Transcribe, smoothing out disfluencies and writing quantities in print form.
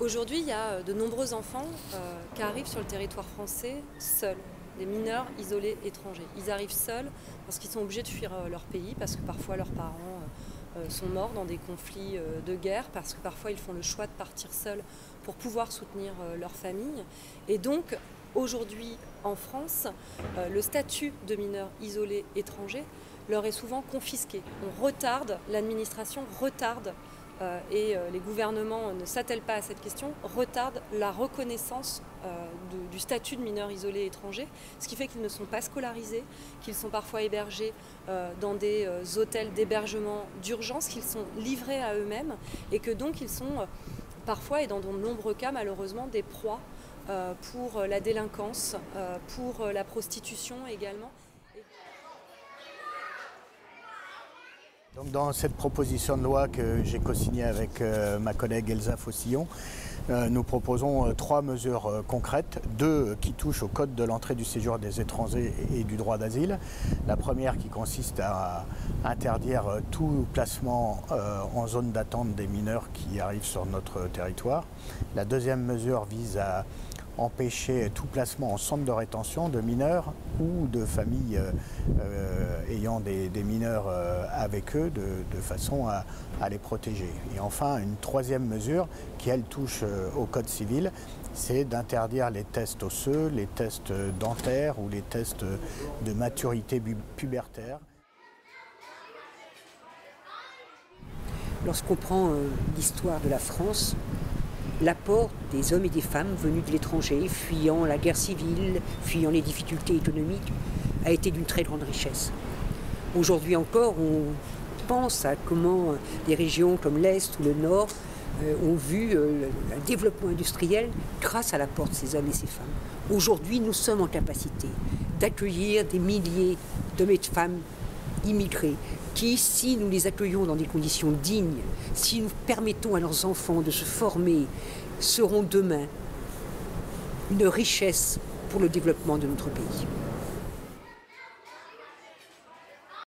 Aujourd'hui, il y a de nombreux enfants qui arrivent sur le territoire français seuls, des mineurs isolés étrangers. Ils arrivent seuls parce qu'ils sont obligés de fuir leur pays, parce que parfois leurs parents sont morts dans des conflits de guerre, parce que parfois ils font le choix de partir seuls pour pouvoir soutenir leur famille. Et donc, aujourd'hui, en France, le statut de mineur isolé étranger leur est souvent confisqué. On retarde, l'administration retarde et les gouvernements ne s'attellent pas à cette question, retardent la reconnaissance du statut de mineur isolé étranger, ce qui fait qu'ils ne sont pas scolarisés, qu'ils sont parfois hébergés dans des hôtels d'hébergement d'urgence, qu'ils sont livrés à eux-mêmes et que donc ils sont parfois et dans de nombreux cas malheureusement des proies pour la délinquance, pour la prostitution également. Donc dans cette proposition de loi que j'ai co-signée avec ma collègue Elsa Faucillon, nous proposons 3 mesures concrètes, 2 qui touchent au code de l'entrée du séjour des étrangers et du droit d'asile. La première qui consiste à interdire tout placement en zone d'attente des mineurs qui arrivent sur notre territoire. La deuxième mesure vise à empêcher tout placement en centre de rétention de mineurs ou de familles ayant des mineurs avec eux de façon à les protéger. Et enfin, une troisième mesure qui, elle, touche au Code civil, c'est d'interdire les tests osseux, les tests dentaires ou les tests de maturité pubertaire. Lorsqu'on prend l'histoire de la France, l'apport des hommes et des femmes venus de l'étranger, fuyant la guerre civile, fuyant les difficultés économiques, a été d'une très grande richesse. Aujourd'hui encore, on pense à comment des régions comme l'Est ou le Nord ont vu un développement industriel grâce à l'apport de ces hommes et ces femmes. Aujourd'hui, nous sommes en capacité d'accueillir des milliers d'hommes et de femmes immigrés qui, si nous les accueillons dans des conditions dignes, si nous permettons à leurs enfants de se former, seront demain une richesse pour le développement de notre pays.